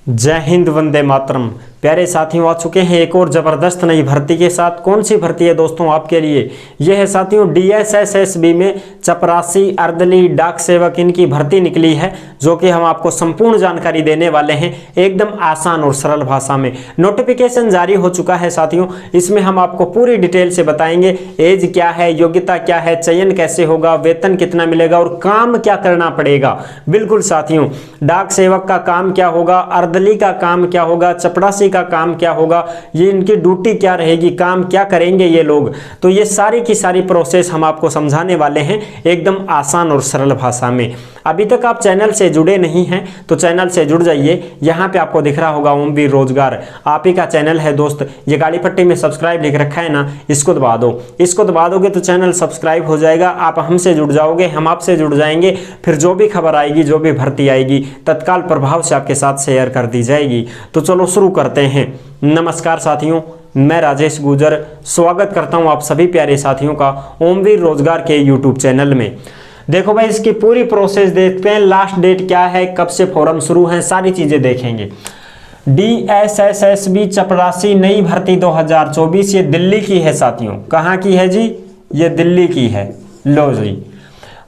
जय हिंद, वंदे मातरम। प्यारे साथियों, आ चुके हैं एक और ज़बरदस्त नई भर्ती के साथ। कौन सी भर्ती है दोस्तों आपके लिए? यह है साथियों DSSSB में चपरासी, अर्दली, डाक सेवक इनकी भर्ती निकली है, जो कि हम आपको संपूर्ण जानकारी देने वाले हैं एकदम आसान और सरल भाषा में। नोटिफिकेशन जारी हो चुका है साथियों, इसमें हम आपको पूरी डिटेल से बताएंगे एज क्या है, योग्यता क्या है, चयन कैसे होगा, वेतन कितना मिलेगा और काम क्या करना पड़ेगा। बिल्कुल साथियों, डाक सेवक का काम क्या होगा, अर्दली का काम क्या होगा, चपरासी का काम क्या होगा, ये इनकी ड्यूटी क्या रहेगी, काम क्या करेंगे ये लोग, तो ये सारी की सारी प्रोसेस हम आपको समझाने वाले हैं एकदम आसान और सरल भाषा में। अभी तक आप चैनल से जुड़े नहीं हैं तो चैनल से जुड़ जाइए। यहाँ पे आपको दिख रहा होगा ओमवीर रोजगार, आप ही का चैनल है दोस्त। ये गाड़ी पट्टी में सब्सक्राइब लिख रखा है ना, इसको दबा दो। इसको दबा दोगे तो चैनल सब्सक्राइब हो जाएगा, आप हमसे जुड़ जाओगे, हम आपसे जुड़ जाएंगे। फिर जो भी खबर आएगी, जो भी भर्ती आएगी, तत्काल प्रभाव से आपके साथ शेयर कर दी जाएगी। तो चलो शुरू करते हैं। नमस्कार साथियों, मैं राजेश गुजर स्वागत करता हूं आप सभी प्यारे साथियों का ओमवीर रोजगार के यूट्यूब चैनल में। देखो भाई, इसकी पूरी प्रोसेस देखते हैं। लास्ट डेट क्या है, कब से फॉर्म शुरू है, सारी चीजें देखेंगे। DSSSB चपरासी नई भर्ती 2024, ये दिल्ली की है साथियों। कहाँ की है जी? ये दिल्ली की है। लो जी,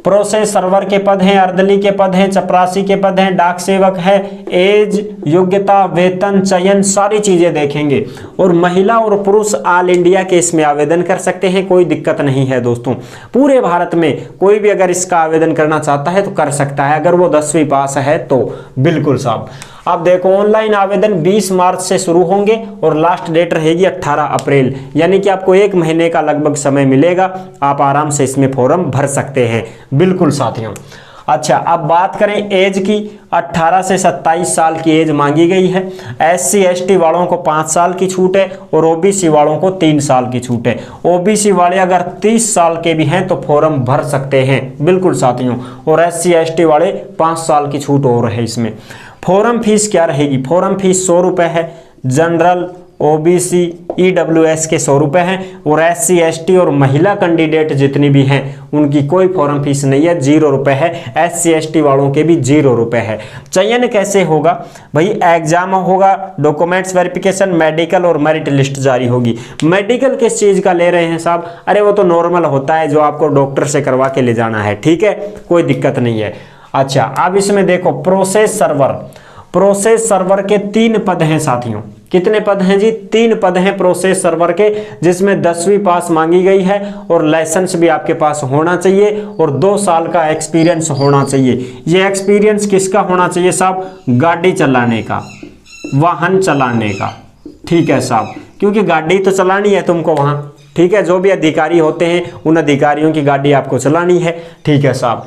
प्रोसेस सर्वर के पद हैं, अर्दली के पद हैं, चपरासी के पद हैं, डाक सेवक है। एज, योग्यता, वेतन, चयन, सारी चीजें देखेंगे। और महिला और पुरुष ऑल इंडिया के इसमें आवेदन कर सकते हैं, कोई दिक्कत नहीं है दोस्तों। पूरे भारत में कोई भी अगर इसका आवेदन करना चाहता है तो कर सकता है, अगर वो 10वीं पास है तो। बिल्कुल साहब। अब देखो, ऑनलाइन आवेदन 20 मार्च से शुरू होंगे और लास्ट डेट रहेगी 18 अप्रैल, यानी कि आपको 1 महीने का लगभग समय मिलेगा। आप आराम से इसमें फॉर्म भर सकते हैं। बिल्कुल साथियों। अच्छा, अब बात करें एज की, 18 से 27 साल की एज मांगी गई है। SC ST वालों को 5 साल की छूट है और OBC वालों को 3 साल की छूट है। OBC वाले अगर 30 साल के भी हैं तो फॉर्म भर सकते हैं। बिल्कुल साथियों। और SC ST वाले 5 साल की छूट और है इसमें। फॉर्म फीस क्या रहेगी? फॉर्म फीस 100 रुपये है। जनरल, OBC, EWS के 100 रुपये हैं और SC ST और महिला कैंडिडेट जितनी भी हैं उनकी कोई फॉर्म फीस नहीं है, 0 रुपये है। SC ST वालों के भी 0 रुपये है। चयन कैसे होगा भाई? एग्जाम होगा, डॉक्यूमेंट्स वेरिफिकेशन, मेडिकल और मेरिट लिस्ट जारी होगी। मेडिकल किस चीज़ का ले रहे हैं साहब? अरे वो तो नॉर्मल होता है जो आपको डॉक्टर से करवा के ले जाना है, ठीक है, कोई दिक्कत नहीं है। अच्छा, अब इसमें देखो, प्रोसेस सर्वर। प्रोसेस सर्वर के 3 पद हैं साथियों। कितने पद हैं जी? 3 पद हैं प्रोसेस सर्वर के, जिसमें 10वीं पास मांगी गई है और लाइसेंस भी आपके पास होना चाहिए और 2 साल का एक्सपीरियंस होना चाहिए। ये एक्सपीरियंस किसका होना चाहिए साहब? गाड़ी चलाने का, वाहन चलाने का, ठीक है साहब, क्योंकि गाड़ी तो चलानी है तुमको वहां, ठीक है। जो भी अधिकारी होते हैं उन अधिकारियों की गाड़ी आपको चलानी है, ठीक है साहब।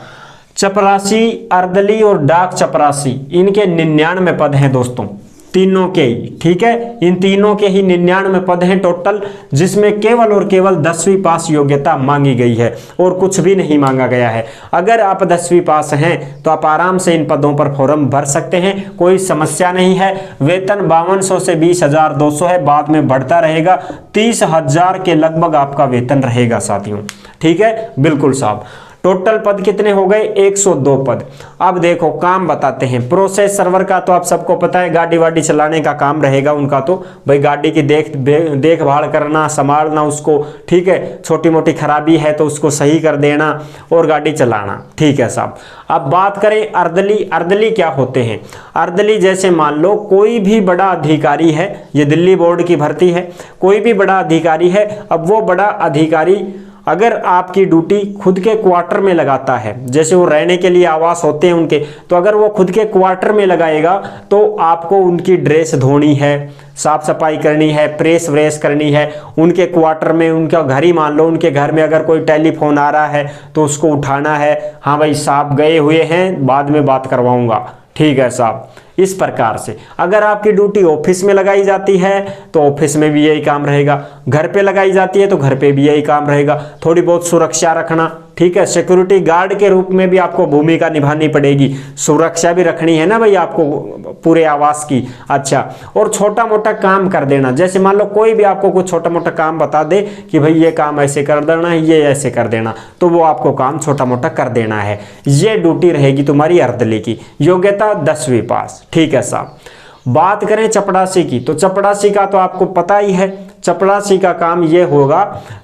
चपरासी, अर्दली और डाक चपरासी, इनके 99 पद हैं दोस्तों, तीनों के ही, ठीक है। इन तीनों के ही 99 पद हैं टोटल, जिसमें केवल और केवल 10वीं पास योग्यता मांगी गई है और कुछ भी नहीं मांगा गया है। अगर आप 10वीं पास हैं तो आप आराम से इन पदों पर फॉर्म भर सकते हैं, कोई समस्या नहीं है। वेतन 5200 से 20,200 है, बाद में बढ़ता रहेगा। 30,000 के लगभग आपका वेतन रहेगा साथियों, ठीक है। बिल्कुल साहब। टोटल पद कितने हो गए? 102 पद। अब देखो, काम बताते हैं। प्रोसेस सर्वर का तो आप सबको पता है, गाड़ी वाड़ी चलाने का काम रहेगा उनका। तो भाई गाड़ी की देखभाल करना, संभालना उसको, ठीक है। छोटी मोटी खराबी है तो उसको सही कर देना और गाड़ी चलाना, ठीक है साहब। अब बात करें अर्दली। अर्दली क्या होते हैं? अर्दली जैसे मान लो कोई भी बड़ा अधिकारी है, ये दिल्ली बोर्ड की भर्ती है, कोई भी बड़ा अधिकारी है। अब वो बड़ा अधिकारी अगर आपकी ड्यूटी खुद के क्वार्टर में लगाता है, जैसे वो रहने के लिए आवास होते हैं उनके, तो अगर वो खुद के क्वार्टर में लगाएगा तो आपको उनकी ड्रेस धोनी है, साफ सफाई करनी है, प्रेस व्रेस करनी है उनके क्वार्टर में। उनका घर ही मान लो, उनके घर में अगर कोई टेलीफोन आ रहा है तो उसको उठाना है। हाँ भाई साहब गए हुए हैं, बाद में बात करवाऊंगा, ठीक है साहब। इस प्रकार से अगर आपकी ड्यूटी ऑफिस में लगाई जाती है तो ऑफिस में भी यही काम रहेगा, घर पे लगाई जाती है तो घर पे भी यही काम रहेगा। थोड़ी बहुत सुरक्षा रखना, ठीक है। सिक्योरिटी गार्ड के रूप में भी आपको भूमिका निभानी पड़ेगी, सुरक्षा भी रखनी है ना भाई आपको पूरे आवास की। अच्छा, और छोटा मोटा काम कर देना, जैसे मान लो कोई भी आपको कुछ छोटा मोटा काम बता दे कि भाई ये काम ऐसे कर देना है, ये ऐसे कर देना, तो वो आपको काम छोटा मोटा कर देना है। ये ड्यूटी रहेगी तुम्हारी अर्दली की। योग्यता 10वीं पास, ठीक है साहब। बात करें चपड़ासी की, तो चपड़ासी का तो आपको पता ही है, चपड़ासी का काम ये होगा,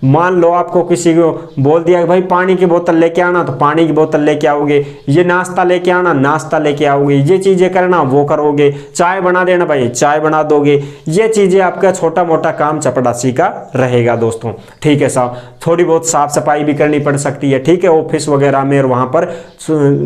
मान लो आपको किसी को बोल दिया कि भाई पानी की बोतल लेके आना, तो पानी की बोतल लेके आओगे, ये नाश्ता लेके आना, नाश्ता लेके आओगे, ये चीज़ें करना वो करोगे, चाय बना देना भाई चाय बना दोगे, ये चीज़ें आपका छोटा मोटा काम चपड़ासी का रहेगा दोस्तों। ठीक है साहब, थोड़ी बहुत साफ सफाई भी करनी पड़ सकती है, ठीक है, ऑफिस वगैरह में, और वहाँ पर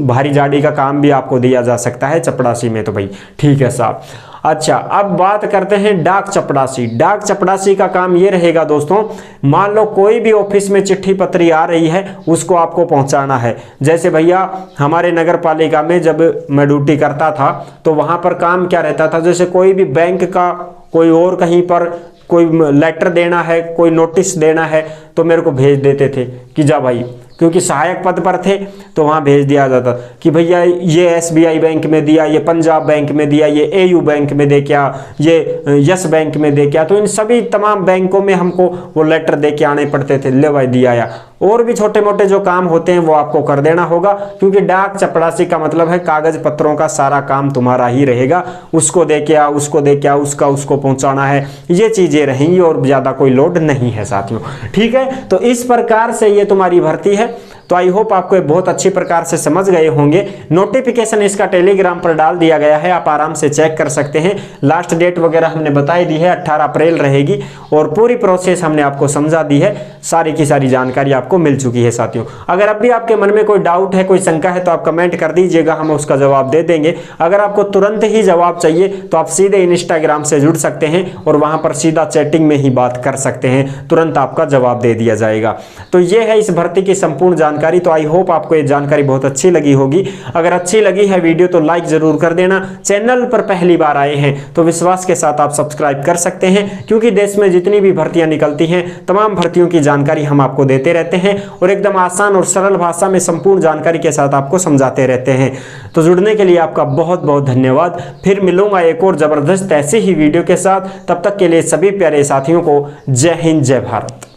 भारी जाड़ी का काम भी आपको दिया जा सकता है चपड़ासी में, तो भाई ठीक है साहब। अच्छा, अब बात करते हैं डाक चपड़ासी। डाक चपड़ासी का काम ये रहेगा दोस्तों, मान लो कोई भी ऑफिस में चिट्ठी पत्री आ रही है, उसको आपको पहुंचाना है। जैसे भैया हमारे नगर पालिका में जब मैं ड्यूटी करता था, तो वहां पर काम क्या रहता था, जैसे कोई भी बैंक का कोई और कहीं पर कोई लेटर देना है, कोई नोटिस देना है, तो मेरे को भेज देते थे कि जा भाई, क्योंकि सहायक पद पर थे तो वहाँ भेज दिया जाता कि भैया ये SBI बैंक में दिया, ये पंजाब बैंक में दिया, ये AU बैंक में दे क्या, ये यस बैंक में दे क्या, तो इन सभी तमाम बैंकों में हमको वो लेटर दे के आने पड़ते थे, ले भाई दिया या। और भी छोटे मोटे जो काम होते हैं वो आपको कर देना होगा, क्योंकि डाक चपड़ासी का मतलब है कागज पत्रों का सारा काम तुम्हारा ही रहेगा, उसको दे के आ, उसको दे के आ, उसका उसको पहुंचाना है, ये चीजें रहेंगी और ज्यादा कोई लोड नहीं है साथियों। ठीक है, तो इस प्रकार से ये तुम्हारी भर्ती है। तो आई होप आपको बहुत अच्छी प्रकार से समझ गए होंगे। नोटिफिकेशन इसका टेलीग्राम पर डाल दिया गया है, आप आराम से चेक कर सकते हैं। लास्ट डेट वगैरह हमने बताई दी है, 18 अप्रैल रहेगी, और पूरी प्रोसेस हमने आपको समझा दी है, सारी की सारी जानकारी आपको मिल चुकी है साथियों। अगर अब भी आपके मन में कोई डाउट है, कोई शंका है, तो आप कमेंट कर दीजिएगा, हम उसका जवाब दे देंगे। अगर आपको तुरंत ही जवाब चाहिए तो आप सीधे इंस्टाग्राम से जुड़ सकते हैं और वहां पर सीधा चैटिंग में ही बात कर सकते हैं, तुरंत आपका जवाब दे दिया जाएगा। तो ये है इस भर्ती की संपूर्ण जानकारी। तो आई होप आपको ये जानकारी बहुत अच्छी लगी होगी। अगर अच्छी लगी है वीडियो तो लाइक जरूर कर देना। चैनल पर पहली बार आए हैं तो विश्वास के साथ आप सब्सक्राइब कर सकते हैं, क्योंकि देश में जितनी भी भर्तियां निकलती हैं तमाम भर्तियों की जानकारी हम आपको देते रहते हैं और एकदम आसान और सरल भाषा में संपूर्ण जानकारी के साथ आपको समझाते रहते हैं। तो जुड़ने के लिए आपका बहुत बहुत धन्यवाद। फिर मिलूंगा एक और जबरदस्त ऐसे ही वीडियो के साथ। तब तक के लिए सभी प्यारे साथियों को जय हिंद, जय भारत।